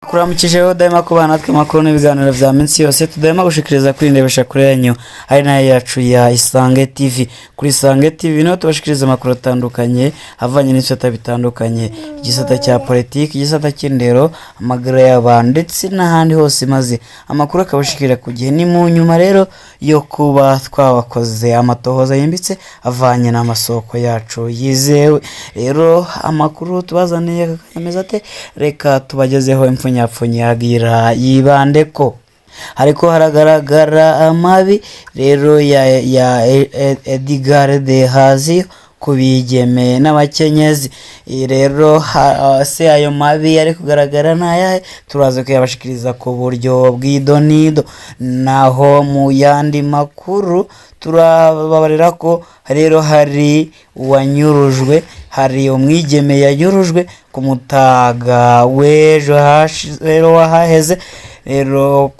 Kuramukije daima kubana natwe makuru n'ibiganiro vya minsi yose tudahema gushikiriza kuri ndebesha kuri yanyu ari nayo yacu ya Isange TV. Kuri Isange TV no tubashikiriza makuru atandukanye avanye n'isota bitandukanye, igisata cya politiki, igisata cy'indero, amagara y'abantu ndetse n'ahandi hose, maze amakuru akabashikira ku gihe. Ni mu nyuma rero yo kuba twabakoze amatohoza yimbitse avanye n'amasoko yacu yizewe. Rero amakuru tubazaniye kameze ate, reka tubagezeho impfunyapfunyi yagira yibande ko hariko haragaragara amabi rero ya Edgar de Hazi kubigeme n'abakenyezi. Rero se ayo mabi ari kugaragara nayahe, turaza kuyabashikiriza ku buryo bw'idonido. Naho mu yandi makuru turababarira ko rero hari uwanyurujwe, hari umwigeme yanyurujwe ku mutaga w'ejo rero wahaheze rero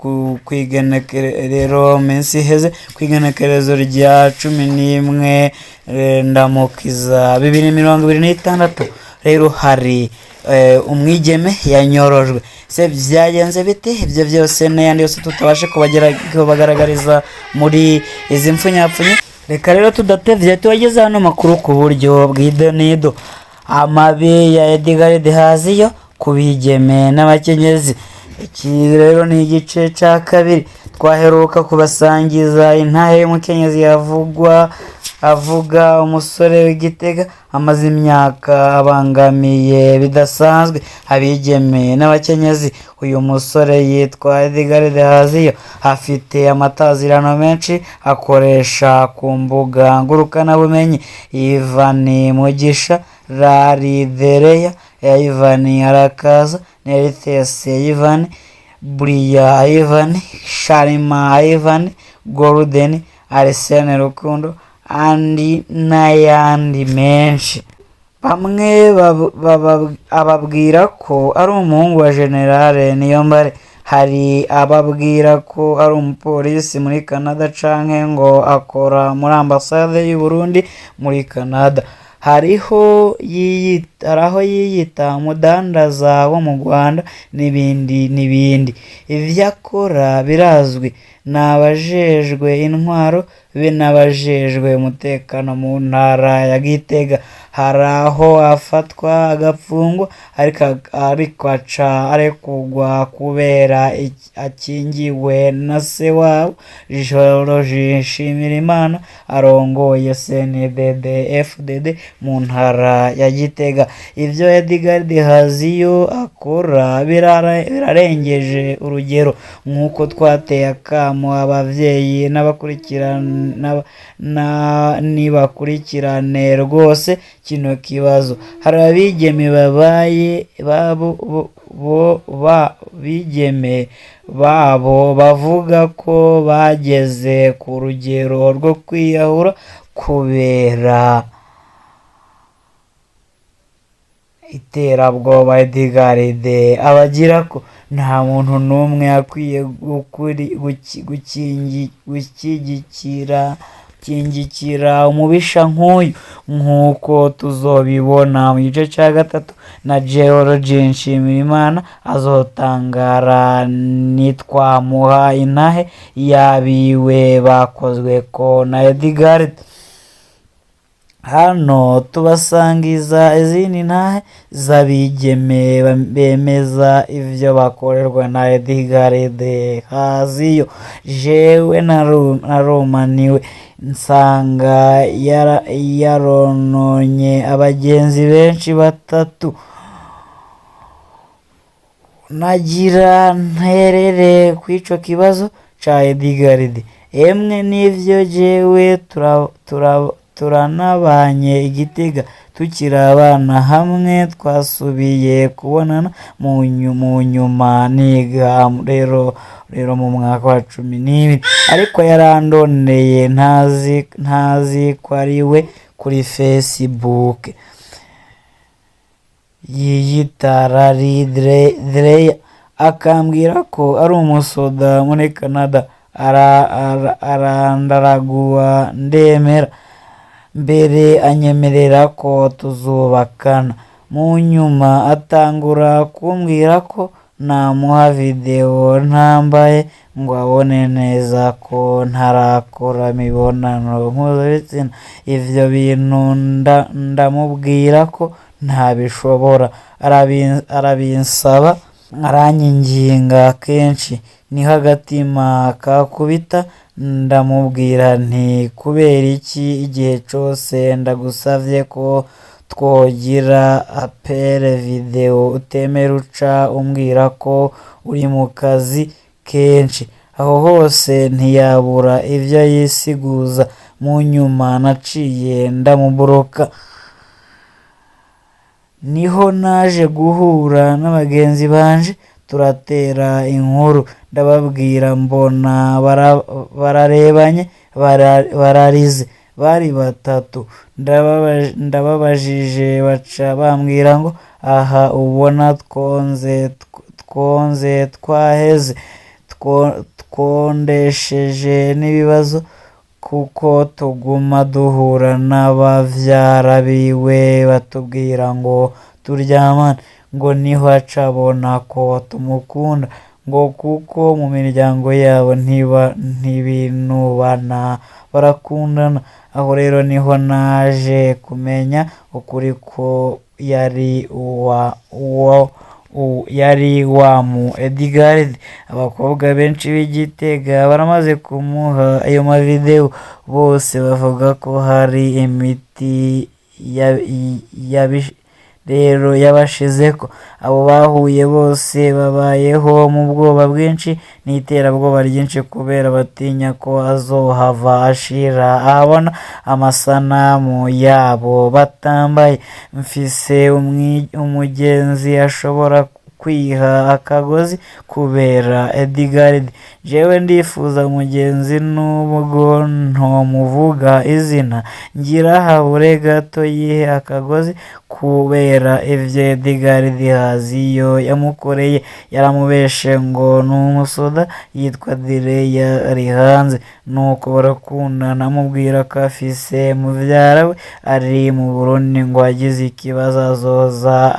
rero minsi iheze kwigenekerezo rya 11 ndamukiza 2026 rero hari umwigeme yanyorojwe. Se byagenze bite? Ibyo byose n'ayandi yose tutabashe kubagaragariza muri izi mfunyapfunyi. Reka rero tudatevye tubageze hano makuru ku buryo bw'idonido. Amabi ya Edgar de Hazi kubigeme n'abakenyezi. Iki rero ni igice cya kabiri. Twaheruka kubasangiza intahe y'umukenyezi avuga umusore w'Igitega amaze imyaka abangamiye bidasanzwe abigeme n'abakenyezi. Uyu musore yitwa Edgar de Hazi, afite amatazirano menshi akoresha ku mbuga ngurukana bumenyi. Ivani Mugisha, Raridereya, Ivani Arakaza, Nerithes Ivani, Buriya Ivani, Sharima Ivani, Golden, Arsene Rukundo andi n'ayandi menshi. Bamwe ababwira ko ari umuhungu wa Generale Niyombare, hari ababwira ko ari umupolisi muri Canada canke ngo akora muri ambasade y'u Burundi muri Canada. Hariho yiyita umudandaza wo mu Rwanda n'ibindi. Ivyo akora birazwi, n'abajejwe intwaro be n'abajejwe umutekano mu ntara ya Gitega. Hari aho afatwa agapfungwa ariko aca arekugwa kubera akingiwe na se wabo George Nshimirimana arongoye CNDD FDD mu ntara ya Gitega. Ivyo Edgar de Hazi akora birarengeje urugero, nk'uko twateye akamo abavyeyi nibakurikirane rwose kino kibazo. Hari abigeme bigeme babo bavuga ko bageze ku rugero rwo kwiyahura kubera iterabwoba Edgar de abagira ko nta muntu n'umwe akwiye gukingikira umubisha nk'uyu, nk'uko tuzobibona mu gice cya gatatu na George Nshimirimana azotangara nitwamuha intahe yabiwe bakozwe ko na Edgar. Hano tubasangiza izindi ntahe z'abigeme bemeza ivyo bakorerwa na Edgar de Hazi. Jewe naromaniwe nsanga yarononye abagenzi benshi batatu. Nagira nterere kw'ico kibazo ca Edgar. Emwe n'ivyo jewe turanabanye Igitega tukiri abana hamwe, twasubiye kubonana mu nyuma niga rero mu mwaka wa 12, ariko yarandoneye ntazi ko ari we kuri Facebook. Yiyita Raridereya akambwira ko ari umusoda muri Canada. Arandaraguwa ndemera. mbere anyemerera ko tuzubakana, mu nyuma atangura kumbwira ko namuha video ntambaye ngo abone neza ko ntarakora imibonano mpuzabitsina. Ivyo bintu ndamubwira ko ntabishobora, arabinsaba, aranyinginga kenshi, niho agatima kakubita. Ndamubwira nti kubera iki igihe cose ndagusavye ko twogira apere video utemera uca umbwira ko uri mu kazi kenshi. Aho hose ntiyabura ivyo yisiguza, mu nyuma naciye ndamuboroka. Niho naje guhura n'abagenzi banje turatera inkuru, ndababwira mbona bararebanye bararize, bari batatu. Ndababajije baca bambwira ngo aha ubona twonze twaheze, twondesheje n'ibibazo kuko tuguma duhura n'abavyara biwe batubwira ngo turyamane, ngo niho aca abona ko tumukunda, ngo kuko mu miryango yabo ntibinubana barakundana. Aho rero niho naje kumenya ukuri ko yari wa mu Edgard. Abakobwa benshi b'Igitega baramaze kumuha ayo mavideo, bose bavuga ko hari imiti rero yabashizeko. Abo bahuye bose babayeho mu bwoba bwinshi n'iterabwoba ryinshi kubera batinya ko azohava ashira ahabona amasanamu yabo batambaye. Mfise umugenzi ashobora kwiha akagozi kubera Edgard, jewe ndifuza umugenzi nubwo ntomuvuga izina, ngira habure gato yihe akagozi kubera ivyo Edgard Haziyo yamukoreye. Yaramubeshe ngo n'umusoda yitwa Direya ari hanze, nuko barakundana, amubwira ko afise muvyara we ari mu Burundi, ngo agize ikibazo azoza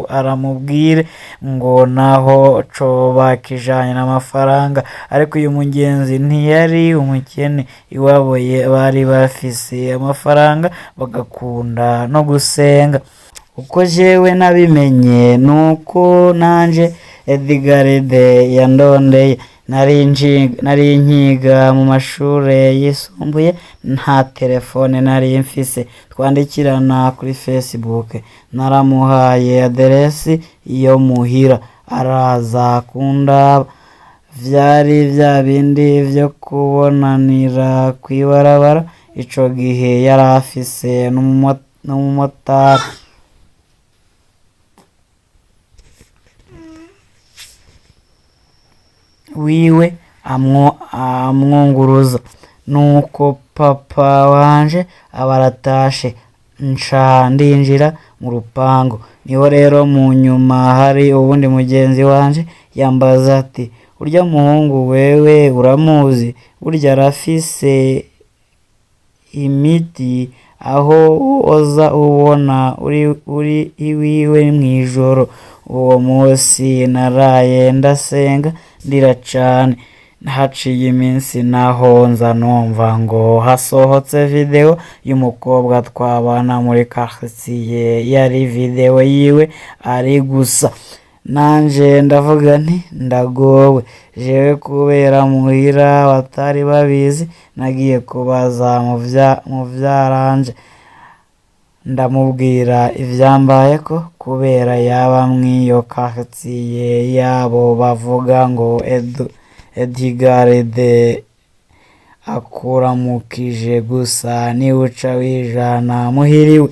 aramubwire ngo naho coba kijanye n'amafaranga. Ariko uyu mugenzi ntiyari umukene, iwabo bari bafise amafaranga bagakunda no gusenga. Uko jewe nabimenye nuko nanje Edgard yandondeye, nari nkiga mu mashure yisumbuye, nta telefone nari mfise, twandikirana kuri Facebook. Naramuhaye aderesi yo muhira, araza kundaba. Vyari vya bindi vyo kubonanira kwibarabara, ico gihe yari afise n'umumotari wiwe amwunguruza. Nuko papa wanje abaratashe, nca ndinjira mu rupangu. Niho rero mu nyuma hari ubundi mugenzi wanje yambaza ati urya muhungu wewe uramuzi? Burya arafise imiti aho oza ubona uri iwiwe mwijoro. Uwo munsi naraye ndasenga ndira cane. Haciye iminsi naho nza numva ngo hasohotse video y'umukobwa twabana muri quartier, yari video yiwe ari gusa. Nanje ndavuga nti ndagowe, jewe kubera muhira batari babizi, nagiye kubaza muvyaranje, ndamubwira ivyambayeko kubera yaba mwiyo quartier yabo bavuga ngo Edgard akuramukije gusa niwuca wijana muhiriwe.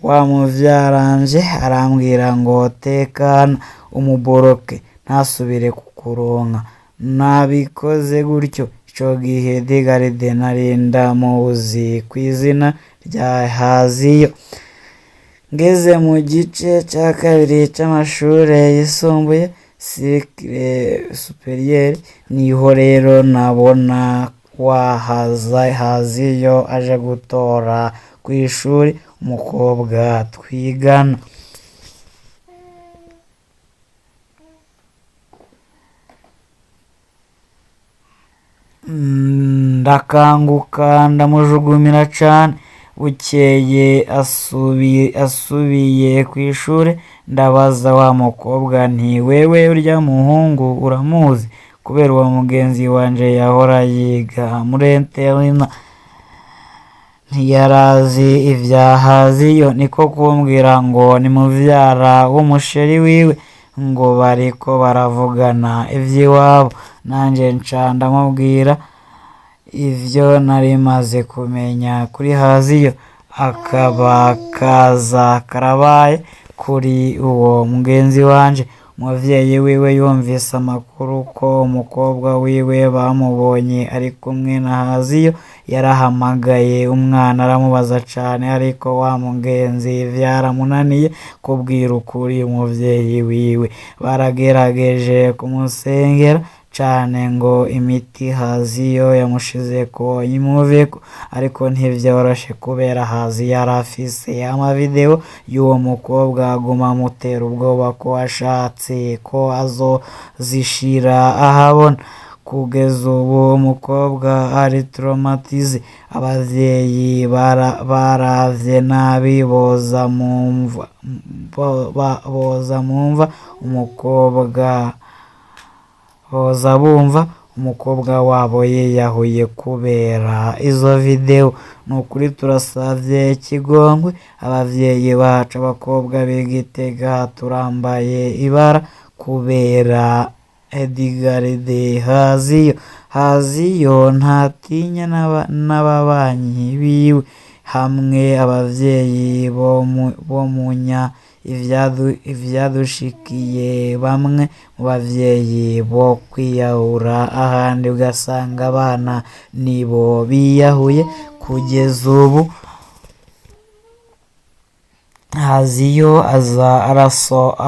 Wa muvyaranje arambwira ngo tekana umuboroke ntasubire kukuronka. Nabikoze gutyo. Ico gihe Edgard nari ndamuzi kw'izina rya Haziyo. Ngeze mu gice ca kabiri c'amashure yisumbuye cycle superieur, niho rero nabona Haziyo aje gutora ku ishuri umukobwa twigana. Ndakanguka ndamujugumira cane, bukeye asubiye ku ishuri ndabaza wa mukobwa nti wewe urya muhungu uramuzi, kubera uwo mugenzi wanje yahora yiga muri interina. Ntiyarazi ivya Haziyo, niko kumbwira ngo ni muvyara w'umusheri wiwe, ngo bariko baravugana ivy'iwabo. Nanje nca ndamubwira ivyo nari maze kumenya kuri Haziyo, akaba kaza karabaye kuri uwo mugenzi wanje. Umuvyeyi wiwe yumvise amakuru ko umukobwa wiwe bamubonye ari kumwe na Haziyo, yarahamagaye umwana aramubaza cane, ariko wa mugenzi vyaramunaniye kubwira ukuri umuvyeyi wiwe. Baragerageje kumusengera cane ngo imiti Haziyo yamushizeko imuveko, ariko ntivyoroshe kubera Haziyo yarafise amavideo y'uwo mukobwa aguma amutera ubwoba ko ashatse ko azozishira ahabona. Kugeza ubu umukobwa ari traumatize, abavyeyi baravye nabi boza mumva umukobwa wabo yiyahuye kubera izo video. Nukuri turasavye ikigongwe abavyeyi bacu, abakobwa b'Igitega turambaye ibara kubera Edgarde Haziyo ntatinya n'ababanyi biwe, hamwe abavyeyi bomunya ivyadushikiye bamwe mu bavyeyi bo kwiyahura, ahandi ugasanga abana nibo biyahuye. Kugeza ubu Haziyo aza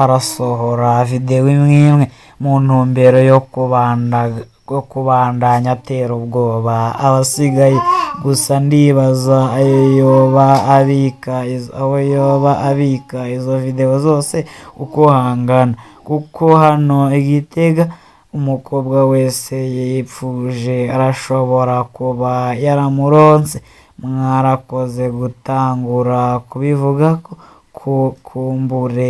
arasohora video imwe mu ntumbero yo kubandanya atera ubwoba abasigaye. Gusa ndibaza aho yoba abika izo video zose uko hangana, kuko hano Igitega umukobwa wese yipfuje arashobora kuba yaramuronse. Mwarakoze gutangura kubivugako, kumbure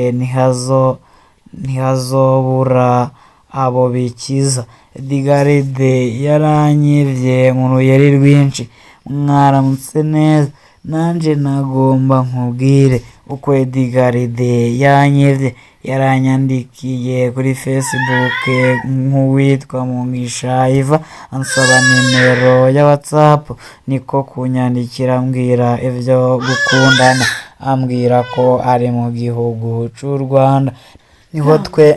ntihazobura abo bikiza. Edgarde yaranyivye mu ruyeri rwinshi. Mwaramutse neza, nanje nagomba nkubwire uko Edgarde yanyivye. Yaranyandikiye kuri Facebook nk'uwitwa Mugisha Iva, ansaba nimero ya WhatsApp, niko kunyandikira ambwira ivyo gukundana, ambwira ko ari mu gihugu c'u Rwanda.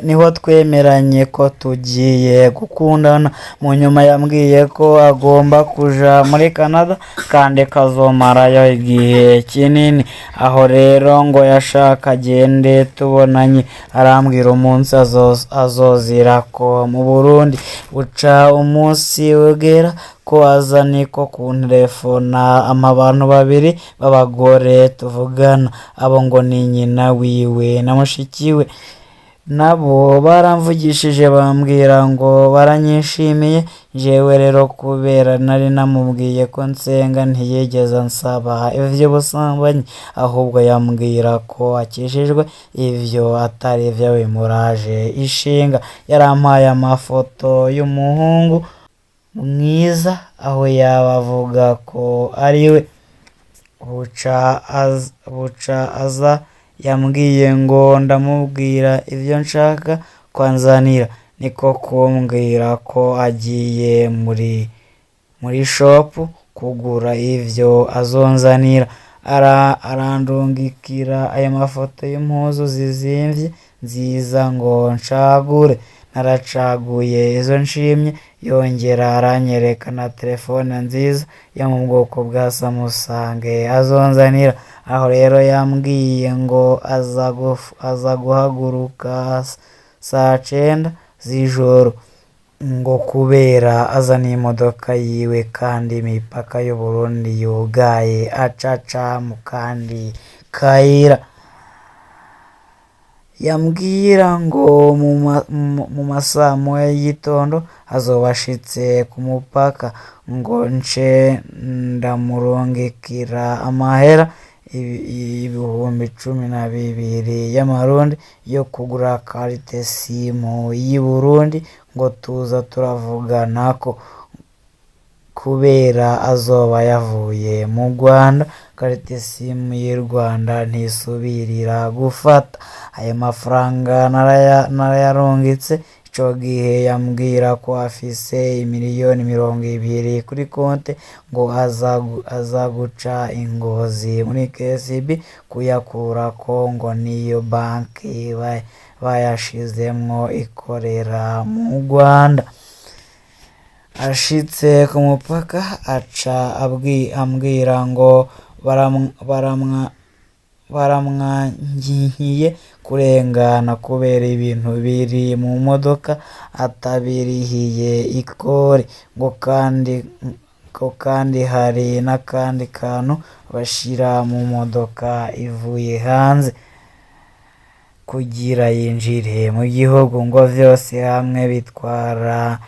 Niho twemeranye ko tugiye gukundana. Mu nyuma yambwiye ko agomba kuja muri Canada kandi kazomarayo igihe kinini. Aho rero ngo yashaka agende tubonanye, arambwira umunsi azozirako mu Burundi. Buca umunsi ugera ko aza, niko kunterefona abantu babiri b'abagore tuvugana. Abo ngo ni nyina wiwe na mushikiwe. Nabo baramvugishije bambwira ngo baranyishimiye. Jewe rero kubera nari namubwiye ko nsenga, ntiyigeze ansaba ivy'ubusambanyi, ahubwo yambwira ko akijijwe, ivyo atari vyo bimuraje ishinga. Yarampaye amafoto y'umuhungu mwiza, aho yaba avuga ko ariwe. Buca aza yambwiye ngo ndamubwira ivyo nshaka kwanzanira, niko kumbwira ko agiye muri shop kugura ivyo azonzanira. Arandungikira aya mafoto y'impuzu zizimvye nziza ngo ncagure. Naracaguye izo nshimye, yongera aranyereka na telefone nziza yo mu bwoko bwa Samsung azonzanira. Aho rero yambwiye ngo aza guhaguruka saa 9 z'ijoro. ngo kubera azana imodoka yiwe kandi imipaka y'u Burundi yugaye acaca mu kandi kayira. Yambwira ngo mu masaha moya y'igitondo azoba ashitse ku mupaka, ngo nce ndamurungikira amahera ibihumbi 12 y'amarundi yo kugura karite simu y'i Burundi, ngo tuza turavuganako kubera azoba yavuye mu Rwanda. Karite simu y'u Rwanda ntisubirira gufata. Ayo mafaranga narayarungitse. Ico gihe yambwira ko afise imiliyoni 20 kuri konte, ngo aza guca ingozi muri KCB kuyakurako, ngo niyo banki bayashizemwo ikorera mu Rwanda. Ashitse ku mupaka aca ambwira ngo baramwangiye kurengana kubera ibintu biri mu modoka atabirihiye ikori, ngo kandi hari n'akandi kantu bashira mu modoka ivuye hanze kugira yinjire mu gihugu, ngo vyose hamwe bitwara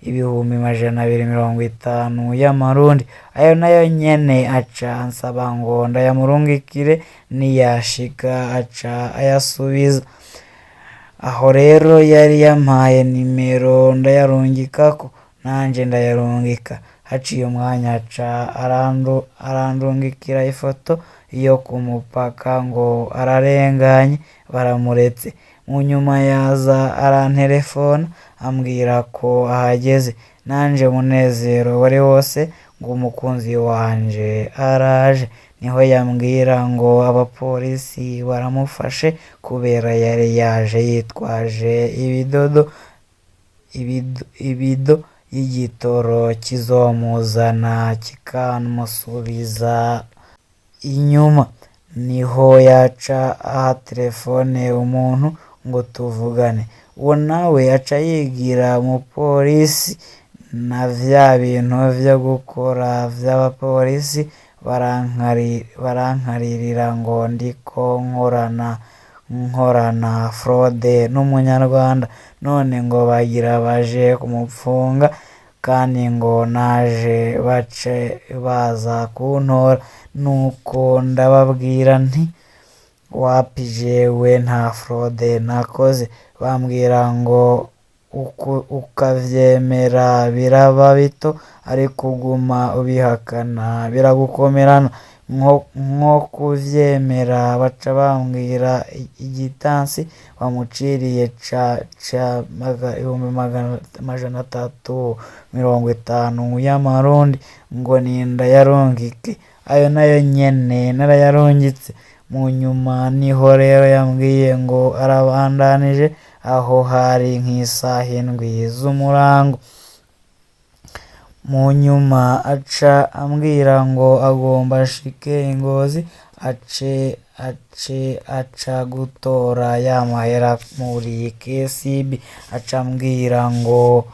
ibihumbi 250 y'amarundi. Ayo nayo nyene aca ansaba ngo ndayamurungikire, niyashika aca ayasubiza. Aho rero yari yampaye nimero ndayarungikako, nanje ndayarungika. Haciye umwanya aca arandungikira ifoto yo ku mupaka ngo ararenganye baramuretse. Mu nyuma yaza arantelefona ambwira ko ahageze. Nanje munezero wari wose ngo umukunzi wanje araje. Niho yambwira ngo abapolisi baramufashe kubera yari yaje yitwaje ibido y'igitoro kizomuzana kikamusubiza inyuma. Niho yaca aha telefone umuntu ngo tuvugane. Uwo nawe aca yigira umupolisi, na vya bintu vyo gukora vy'abapolisi barankaririra ngo ndiko nkorana fraude n'umunyarwanda, none ngo bagira baje kumupfunga kandi ngo naje bace baza kuntora. Nuko ndababwira nti wapi jewe nta fraude nakoze. Bambwira ngo ukavyemera biraba bito, ariko uguma ubihakana biragukomerana. Nko kuvyemera baca bambwira igitansi bamuciriye ca 350 y'amarundi, ngo nindayarungike. Ayo nayo nyene narayarungitse. Mu nyuma niho rero yambwiye ngo arabandanije. Aho hari nk'isaha 7 z'umurango. Mu nyuma aca ambwira ngo agomba ashike Ingozi aca gutora ya mahera muri KCB. Aca ambwira ngo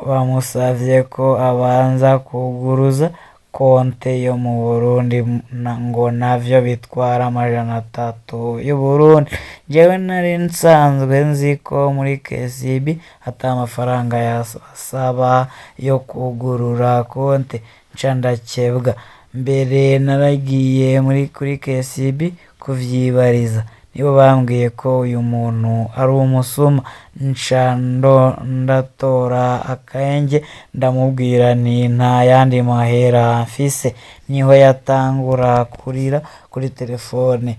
bamusavye ko abanza kuguruza konte yo mu Burundi, ngo navyo bitwara 300 y'u Burundi. Jewe nari nsanzwe nzi ko muri KCB ata amafaranga yasaba yo kugurura konte. Nca ndakebwa. Mbere naragiye kuri KCB kuvyibariza, nibo bambwiye ko uyu muntu ari umusuma. Nca ndatora akenge ndamubwira nti nta yandi mahera mfise. Niho yatangura kurira kuri telefone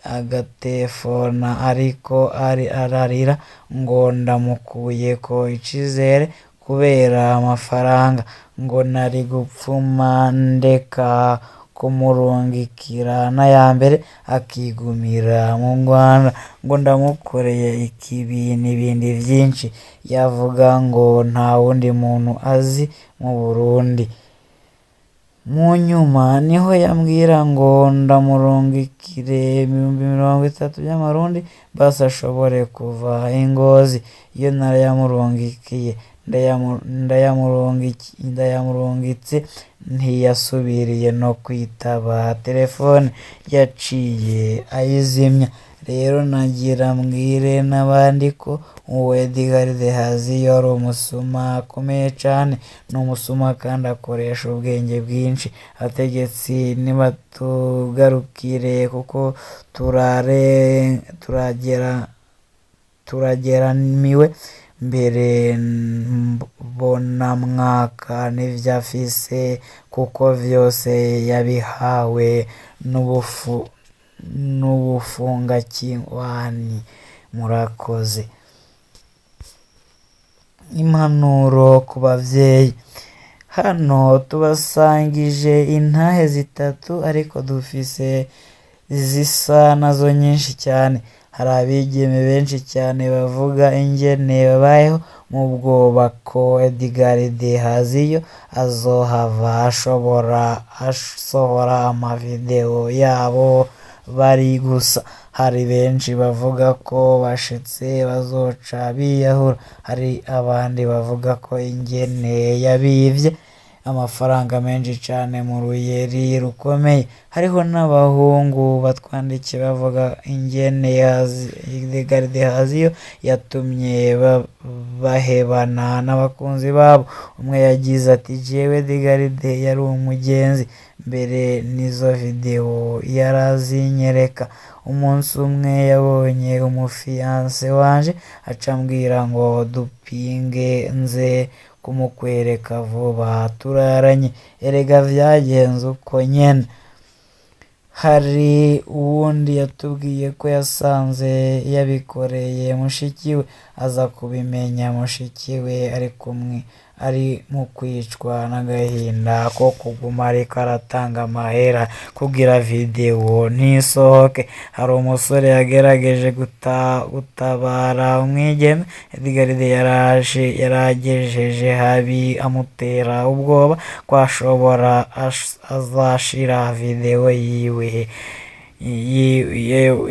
agatefona ariko ararira, ngo ndamukuyeko icizere kubera amafaranga, ngo nari gupfuma ndeka kumurungikira n'ayambere akigumira mu Rwanda, ngo ndamukoreye ikibi n'ibindi vyinshi. Yavuga ngo nta wundi muntu azi mu Burundi. Mu nyuma niho yambwira ngo ndamurungikire 30 y'amarundi basi ashobore kuva Ingozi. Iyo narayamurungikiye ndayamurungitse ntiyasubiriye no kwitaba telefone, yaciye ayizimya. Rero nagira mbwire n'abandi ko uwo Edgar Haziyo ari umusuma akomeye cyane, ni umusuma kandi akoresha ubwenge bwinshi. Abategetsi nibatugarukire kuko turageramiwe. Mbere mbonamwaka n'ivyo afise kuko vyose yabihawe n'ubufungakiwani. Murakoze. Impanuro ku bavyeyi. Hano tubasangije intahe zitatu ariko dufise zisa nazo nyinshi cyane. Hari abigeme benshi cyane bavuga ingene babayeho mu bwoba ko Edgar Haziyo azohava asohora amavideo yabo bari gusa. Hari benshi bavuga ko bashitse bazoca biyahura. Hari abandi bavuga ko ingene yabivye amafaranga menshi cyane mu ruyeri rukomeye. Hariho n'abahungu batwandikiye bavuga ingene Edgar Haziyo yatumye bahebana n'abakunzi babo. Umwe yagize ati jewe Edgar yari umugenzi mbere n'izo video yarazinyereka. Umunsi umwe yabonye umufiance wanje acambwira ngo dupinge nze kumukwereka vuba. Turaranye, erega vyagenze uko nyene. Hari uwundi yatubwiye ko yasanze yabikoreye mushikiwe, aza kubimenya mushikiwe ari mu kwicwa n'agahinda ko kuguma ariko aratanga amahera kugira video ntisohoke. Hari umusore yagerageje gutabara umwigeme Edgar yaragejeje habi, amutera ubwoba ko ashobora azashira video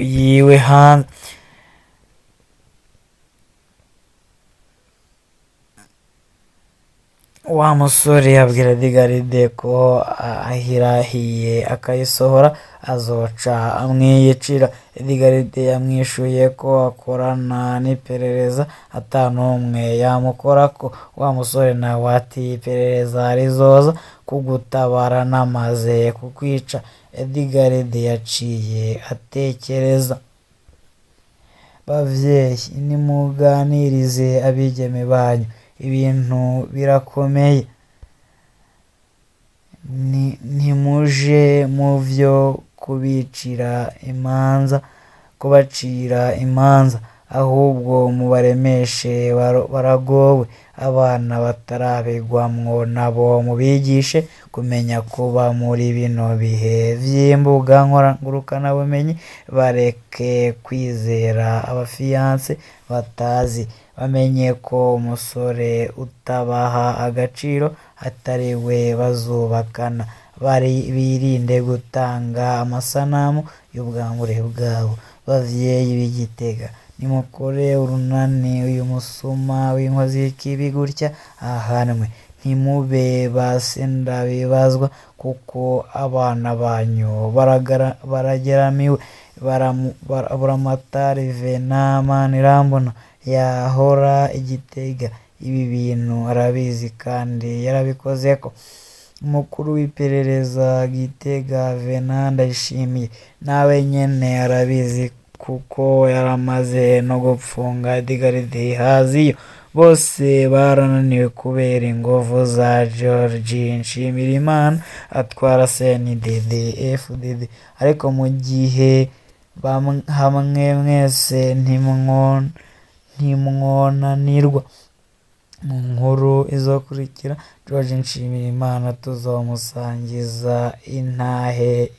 yiwe hanze. Wa musore yabwira Edgar ko ahirahiye akayisohora azoca amwiyicira. Edgar yamwishuye ko akorana n'iperereza atanumwe yamukorako. Wa musore nawe ati iperereza rizoza kugutabara namaze kukwica. Edgar yaciye atekereza. Bavyeyi nimuganirize abigeme banyu, ibintu birakomeye. Ntimuje mu vyo kubacira imanza, ahubwo mubaremeshe baragowe. Abana batarabigwamwo nabo mubigishe kumenya kuba muri bino bihe vy'imbuga ngurukanabumenyi. Bareke kwizera abafiance batazi. Bamenye ko umusore utabaha agaciro atari we bazubakana. Birinde gutanga amasanamu y'ubwambure bwabo. Bavyeyi b'Igitega, nimukore urunani uyu musuma w'inkozi y'ikibi gutya ahanwe. Ntimube ndabibazwa kuko abana banyu barageramiwe. Buramatari Venant Irambona yahora Igitega ibi bintu arabizi kandi yarabikozeko. Umukuru w'iperereza Gitega Venant Ndayishimiye nawe nyene arabizi kuko yaramaze no gupfunga Edgar Haziyo. Bose barananiwe kubera ingovu za George Nshimirimana atwara CNDD FDD. Ariko mu gihe hamwe mwese ntimwonanirwa. Mu nkuru izokurikira George Nshimirimana tuzomusangiza intahe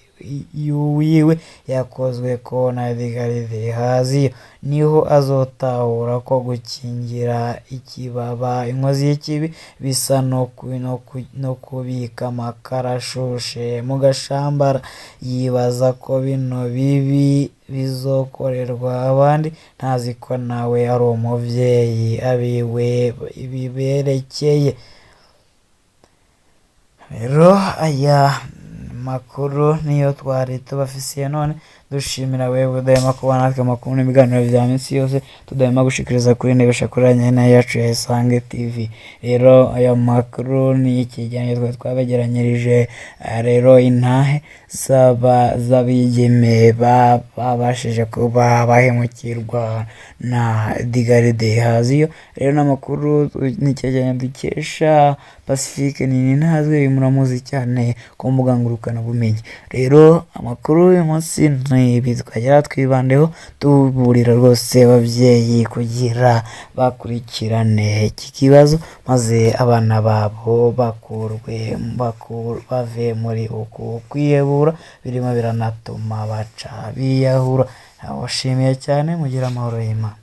wiwe yakozwe ko na Edgar Haziyo, niho azotahura ko gukingira ikibaba inkozi y'ikibi bisa no kubika amakara ashushe mu gashambara. Yibaza ko bino bibi bizokorerwa abandi, ntazi ko nawe ari umuvyeyi abiwe biberekeye. Rero aya makuru niyo twari tubafisiye none, dushimira wewe udahema kubana natwe amakuru n'ibiganiro vya minsi yose, tudahema gushikiriza kuri ndebesha kuri nyene yacu ya Isange TV. Rero aya makuru ni ikiganiro twari twabegeranyirije, rero intahe z'abigeme babashije kuba bahemukirwa na Edgar Haziyo. Rero n'amakuru ni ikiganiro dukesha Pacifique Nini ntazwe, muramuzi cyane ku mbuga ngurukanabumenyi. Rero amakuru uyu munsi ibi twagera twibandeho, tuburira rwose ababyeyi kugira bakurikirane iki kibazo, maze abana babo bave muri uku kwiyebura birimo biranatuma baca biyahura. Abashimiye cyane, mugira amahoro y'Imana.